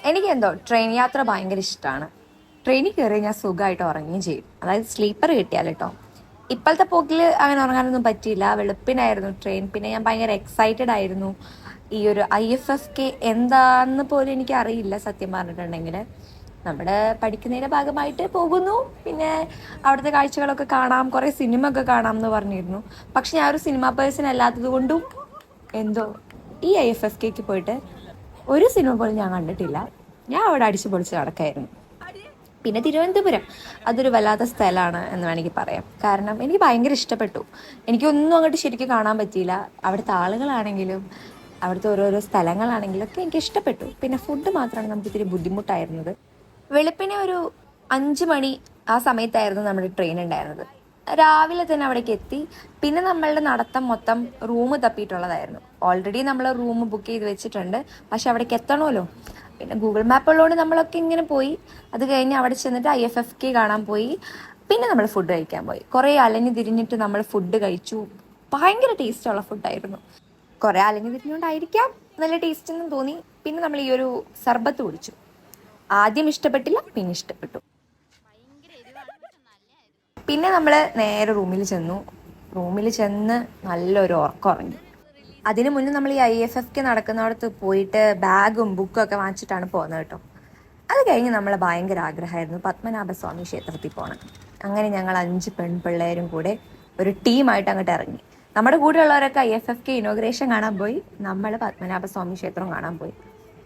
എനിക്കെന്തോ ട്രെയിൻ യാത്ര ഭയങ്കര ഇഷ്ടമാണ്. ട്രെയിനിൽ കയറി ഞാൻ സുഖമായിട്ട് ഉറങ്ങുകയും ചെയ്യും. അതായത് സ്ലീപ്പർ കിട്ടിയാൽ കേട്ടോ. ഇപ്പോഴത്തെ പോക്കിൽ അങ്ങനെ ഉറങ്ങാനൊന്നും പറ്റിയില്ല. വെളുപ്പിനായിരുന്നു ട്രെയിൻ. പിന്നെ ഞാൻ ഭയങ്കര എക്സൈറ്റഡ് ആയിരുന്നു. ഈ ഒരു IFFK എന്താന്ന് പോലും എനിക്ക് അറിയില്ല സത്യം പറഞ്ഞിട്ടുണ്ടെങ്കിൽ. നമ്മുടെ പഠിക്കുന്നതിന്റെ ഭാഗമായിട്ട് പോകുന്നു. പിന്നെ അവിടുത്തെ കാഴ്ചകളൊക്കെ കാണാം, കുറേ സിനിമ ഒക്കെ കാണാം എന്ന് പറഞ്ഞിരുന്നു. പക്ഷെ ഞാൻ ഒരു സിനിമ പേഴ്സൺ അല്ലാത്തത് കൊണ്ടും എന്തോ ഈ IFFK പോയിട്ട് ഒരു സിനിമ പോലും ഞാൻ കണ്ടിട്ടില്ല. ഞാൻ അവിടെ അടിച്ചു പൊളിച്ച് നടക്കായിരുന്നു. പിന്നെ തിരുവനന്തപുരം അതൊരു വല്ലാത്ത സ്ഥലമാണ് എന്ന് വേണമെങ്കിൽ പറയാം. കാരണം എനിക്ക് ഭയങ്കര ഇഷ്ടപ്പെട്ടു. എനിക്കൊന്നും അങ്ങോട്ട് ശരിക്കും കാണാൻ പറ്റിയില്ല. അവിടുത്തെ ആളുകളാണെങ്കിലും അവിടുത്തെ ഓരോരോ സ്ഥലങ്ങളാണെങ്കിലും ഒക്കെ എനിക്ക് ഇഷ്ടപ്പെട്ടു. പിന്നെ ഫുഡ് മാത്രമാണ് നമുക്ക് ഇത്തിരി ബുദ്ധിമുട്ടായിരുന്നത്. വെളുപ്പിനെ ഒരു 5 മണി ആ സമയത്തായിരുന്നു നമ്മുടെ ട്രെയിൻ ഉണ്ടായിരുന്നത്. രാവിലെ തന്നെ അവിടേക്ക് എത്തി. പിന്നെ നമ്മളുടെ നടത്തം മൊത്തം റൂം തപ്പിയിട്ടുള്ളതായിരുന്നു. ഓൾറെഡി നമ്മൾ റൂം ബുക്ക് ചെയ്ത് വെച്ചിട്ടുണ്ട്. പക്ഷെ അവിടേക്ക് എത്തണമല്ലോ. പിന്നെ ഗൂഗിൾ മാപ്പ് ഉള്ളതുകൊണ്ട് നമ്മളൊക്കെ ഇങ്ങനെ പോയി. അത് കഴിഞ്ഞ് അവിടെ ചെന്നിട്ട് IFFK കാണാൻ പോയി. പിന്നെ നമ്മൾ ഫുഡ് കഴിക്കാൻ പോയി. കുറേ അലഞ്ഞു തിരിഞ്ഞിട്ട് നമ്മൾ ഫുഡ് കഴിച്ചു. ഭയങ്കര ടേസ്റ്റുള്ള ഫുഡായിരുന്നു. കുറേ അലഞ്ഞു തിരിഞ്ഞുകൊണ്ടായിരിക്കാം നല്ല ടേസ്റ്റ് എന്ന് തോന്നി. പിന്നെ നമ്മൾ ഈ ഒരു സർബത്ത് കുടിച്ചു. ആദ്യം ഇഷ്ടപ്പെട്ടില്ല, പിന്നെ ഇഷ്ടപ്പെട്ടു. പിന്നെ നമ്മൾ നേരെ റൂമിൽ ചെന്നു. റൂമിൽ ചെന്ന് നല്ലൊരു ഉറക്കം ഉറങ്ങി. അതിനു മുന്നേ നമ്മൾ ഈ IFFK നടക്കുന്നിടത്ത് പോയിട്ട് ബാഗും ബുക്കും ഒക്കെ വാങ്ങിച്ചിട്ടാണ് പോകുന്നത് കേട്ടോ. അത് കഴിഞ്ഞ് നമ്മൾ ഭയങ്കര ആഗ്രഹമായിരുന്നു പത്മനാഭസ്വാമി ക്ഷേത്രത്തിൽ പോകണം. അങ്ങനെ ഞങ്ങൾ 5 പെൺപിള്ളേരും കൂടെ ഒരു ടീമായിട്ട് അങ്ങോട്ട് ഇറങ്ങി. നമ്മുടെ കൂടെയുള്ളവരൊക്കെ IFFK ഇനോഗ്രേഷൻ കാണാൻ പോയി. നമ്മൾ പത്മനാഭസ്വാമി ക്ഷേത്രം കാണാൻ പോയി.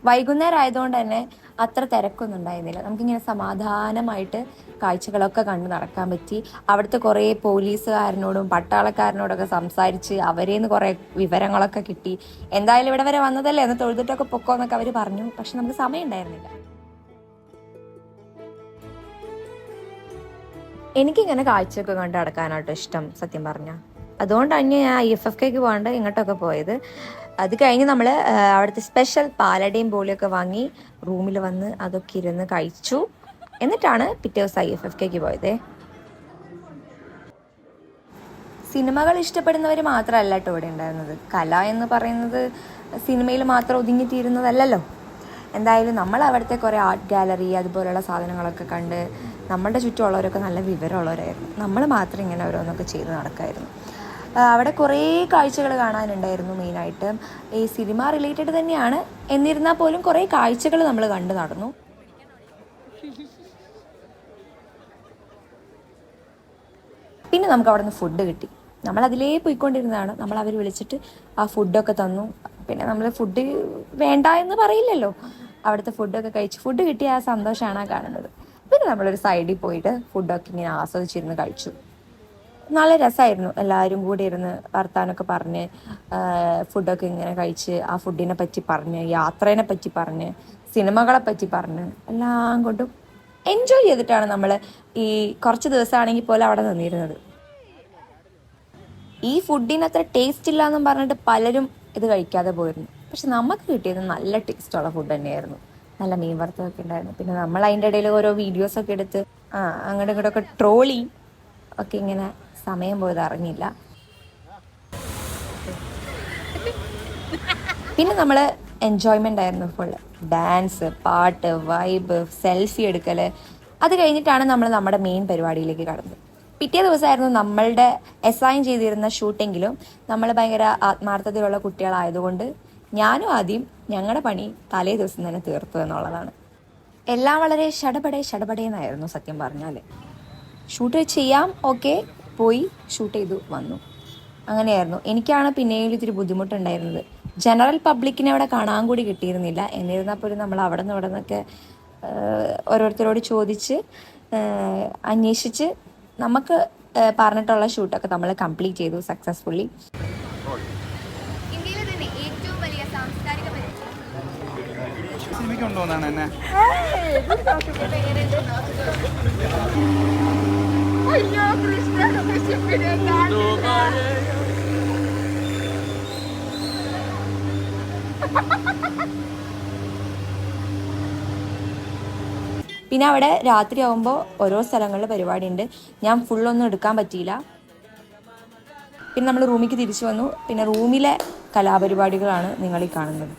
വൈകുന്നേരം ആയതുകൊണ്ട് തന്നെ അത്ര തിരക്കൊന്നും ഉണ്ടായിരുന്നില്ല. നമുക്കിങ്ങനെ സമാധാനമായിട്ട് കാഴ്ചകളൊക്കെ കണ്ട് നടക്കാൻ പറ്റി. അവിടുത്തെ കുറേ പോലീസുകാരനോടും പട്ടാളക്കാരനോടൊക്കെ സംസാരിച്ച് അവരേന്ന് കുറേ വിവരങ്ങളൊക്കെ കിട്ടി. എന്തായാലും ഇവിടെ വരെ വന്നതല്ലേ, എന്ന് തൊഴുതിട്ടൊക്കെ പൊക്കോന്നൊക്കെ അവർ പറഞ്ഞു. പക്ഷെ നമുക്ക് സമയം ഉണ്ടായിരുന്നില്ല. എനിക്കിങ്ങനെ കാഴ്ചയൊക്കെ കണ്ട് നടക്കാനാട്ടോ ഇഷ്ടം സത്യം പറഞ്ഞാൽ. അതുകൊണ്ടാണ് ഞാൻ IFFK പോകാണ്ട് ഇങ്ങോട്ടൊക്കെ പോയത്. അത് കഴിഞ്ഞ് നമ്മൾ അവിടുത്തെ സ്പെഷ്യൽ പാലടയും പോളിയൊക്കെ വാങ്ങി റൂമിൽ വന്ന് അതൊക്കെ ഇരുന്ന് കഴിച്ചു. എന്നിട്ടാണ് പിറ്റേ ദിവസം IFFK പോയത്. സിനിമകൾ ഇഷ്ടപ്പെടുന്നവർ മാത്രമല്ല കേട്ടോ ഇവിടെ ഉണ്ടായിരുന്നത്. കല എന്ന് പറയുന്നത് സിനിമയിൽ മാത്രം ഒതുങ്ങിത്തീരുന്നതല്ലല്ലോ. എന്തായാലും നമ്മൾ അവിടുത്തെ കുറേ ആർട്ട് ഗാലറി അതുപോലെയുള്ള സാധനങ്ങളൊക്കെ കണ്ട് നമ്മളുടെ ചുറ്റുമുള്ളവരൊക്കെ നല്ല വിവരമുള്ളവരായിരുന്നു. നമ്മൾ മാത്രം ഇങ്ങനെ ഓരോന്നൊക്കെ ചെയ്ത് നടക്കായിരുന്നു. അവിടെ കുറേ കാഴ്ചകൾ കാണാനുണ്ടായിരുന്നു. മെയിനായിട്ട് ഈ സിനിമ റിലേറ്റഡ് തന്നെയാണ്. എന്നിരുന്നാൽ പോലും കുറേ കാഴ്ചകൾ നമ്മൾ കണ്ടു നടന്നു. പിന്നെ നമുക്ക് അവിടെ നിന്ന് ഫുഡ് കിട്ടി. നമ്മൾ അതിലേ പോയിക്കൊണ്ടിരുന്നതാണ്. അവർ വിളിച്ചിട്ട് ആ ഫുഡൊക്കെ തന്നു. പിന്നെ നമ്മൾ ഫുഡ് വേണ്ട എന്ന് പറയില്ലല്ലോ. അവിടുത്തെ ഫുഡൊക്കെ കഴിച്ച് ഫുഡ് കിട്ടിയ ആ സന്തോഷമാണ് കാണുന്നത്. പിന്നെ നമ്മളൊരു സൈഡിൽ പോയിട്ട് ഫുഡൊക്കെ ഇങ്ങനെ ആസ്വദിച്ചിരുന്ന് കഴിച്ചു. നല്ല രസമായിരുന്നു. എല്ലാവരും കൂടി ഇരുന്ന് വർത്താനമൊക്കെ പറഞ്ഞ് ഫുഡൊക്കെ ഇങ്ങനെ കഴിച്ച് ആ ഫുഡിനെ പറ്റി പറഞ്ഞ് യാത്രേനെ പറ്റി പറഞ്ഞ് സിനിമകളെ പറ്റി പറഞ്ഞ് എല്ലാം കൊണ്ടും എൻജോയ് ചെയ്തിട്ടാണ് നമ്മൾ ഈ കുറച്ച് ദിവസമാണെങ്കിൽ പോലും അവിടെ നിന്നിരുന്നത്. ഈ ഫുഡിന് അത്ര ടേസ്റ്റ് ഇല്ല എന്നും പറഞ്ഞിട്ട് പലരും ഇത് കഴിക്കാതെ പോയിരുന്നു. പക്ഷെ നമുക്ക് കിട്ടിയത് നല്ല ടേസ്റ്റുള്ള ഫുഡ് തന്നെയായിരുന്നു. നല്ല മീൻ വറുത്തതൊക്കെ ഉണ്ടായിരുന്നു. പിന്നെ നമ്മൾ അതിൻ്റെ ഇടയിൽ ഓരോ വീഡിയോസൊക്കെ എടുത്ത് അങ്ങോട്ടും ഇങ്ങോട്ടൊക്കെ ട്രോളി ഒക്കെ ഇങ്ങനെ സമയം പോയത് അറിഞ്ഞില്ല. പിന്നെ നമ്മൾ എൻജോയ്മെൻ്റ് ആയിരുന്നു ഫുള്ള്. ഡാൻസ്, പാട്ട്, വൈബ്, സെൽഫി എടുക്കൽ. അത് കഴിഞ്ഞിട്ടാണ് നമ്മൾ നമ്മുടെ മെയിൻ പരിപാടിയിലേക്ക് കടന്നത്. പിറ്റേ ദിവസമായിരുന്നു നമ്മളുടെ അസൈൻ ചെയ്തിരുന്ന ഷൂട്ടെങ്കിലും നമ്മൾ ഭയങ്കര ആത്മാർത്ഥതയുള്ള കുട്ടികളായതുകൊണ്ട് ഞാനും ആദ്യം ഞങ്ങളുടെ പണി തലേ ദിവസം തന്നെ തീർത്തു എന്നുള്ളതാണ്. എല്ലാം വളരെ ഷടപടേന്നായിരുന്നു സത്യം പറഞ്ഞാൽ. ഷൂട്ട് ചെയ്യാം, ഓക്കെ, പോയി ഷൂട്ട് ചെയ്തു വന്നു. അങ്ങനെയായിരുന്നു. എനിക്കാണ് പിന്നെയും ഇത്തിരി ബുദ്ധിമുട്ടുണ്ടായിരുന്നത്. ജനറൽ പബ്ലിക്കിനെ അവിടെ കാണാൻ കൂടി കിട്ടിയിരുന്നില്ല. എന്നിരുന്നാൽ പോലും നമ്മൾ അവിടെ നിന്ന് ഇവിടെ നിന്നൊക്കെ ഓരോരുത്തരോട് ചോദിച്ച് അന്വേഷിച്ച് നമുക്ക് പറഞ്ഞിട്ടുള്ള ഷൂട്ടൊക്കെ നമ്മൾ കംപ്ലീറ്റ് ചെയ്തു സക്സസ്ഫുള്ളി. പിന്നെ അവിടെ രാത്രിയാവുമ്പോൾ ഓരോ സ്ഥലങ്ങളിൽ പരിപാടി ഉണ്ട്. ഞാൻ ഫുള്ളൊന്നും എടുക്കാൻ പറ്റിയില്ല. പിന്നെ നമ്മൾ റൂമിലേക്ക് തിരിച്ചു വന്നു. പിന്നെ റൂമിലെ കലാപരിപാടികളാണ് നിങ്ങളീ കാണുന്നത്.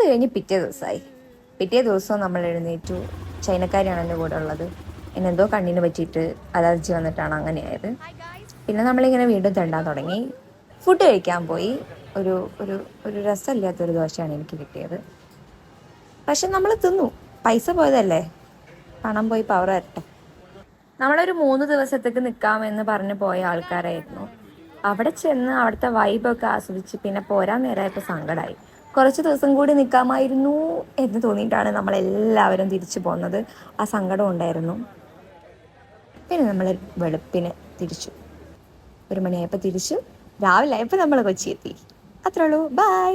അത് കഴിഞ്ഞ് പിറ്റേ ദിവസവും നമ്മൾ എഴുന്നേറ്റു. ചൈനക്കാരിയാണ് എൻ്റെ കൂടെ ഉള്ളത്. എന്നെന്തോ കണ്ണിന് പറ്റിയിട്ട് അലർജി വന്നിട്ടാണ് അങ്ങനെയായത്. പിന്നെ നമ്മളിങ്ങനെ വീണ്ടും തെണ്ടാൻ തുടങ്ങി. ഫുഡ് കഴിക്കാൻ പോയി. ഒരു ഒരു ഒരു രസമില്ലാത്തൊരു ദോശയാണ് എനിക്ക് കിട്ടിയത്. പക്ഷെ നമ്മൾ തിന്നു. പൈസ പോയതല്ലേ, പണം പോയി പവർ വരട്ടെ. നമ്മളൊരു 3 ദിവസത്തേക്ക് നിൽക്കാമെന്ന് പറഞ്ഞ് പോയ ആൾക്കാരായിരുന്നു. അവിടെ ചെന്ന് അവിടുത്തെ വൈബൊക്കെ ആസ്വദിച്ച് പിന്നെ പോരാൻ നേരമായപ്പോൾ സങ്കടമായി. കുറച്ച് ദിവസം കൂടി നിൽക്കാമായിരുന്നു എന്ന് തോന്നിയിട്ടാണ് നമ്മളെല്ലാവരും തിരിച്ചു പോകുന്നത്. ആ സങ്കടം ഉണ്ടായിരുന്നു. പിന്നെ നമ്മൾ വെളുപ്പിന് തിരിച്ചു. 1 മണിയായപ്പോൾ തിരിച്ചു. രാവിലെ ആയപ്പോൾ നമ്മൾ കൊച്ചി എത്തി. അത്രേ ഉള്ളൂ. ബൈ.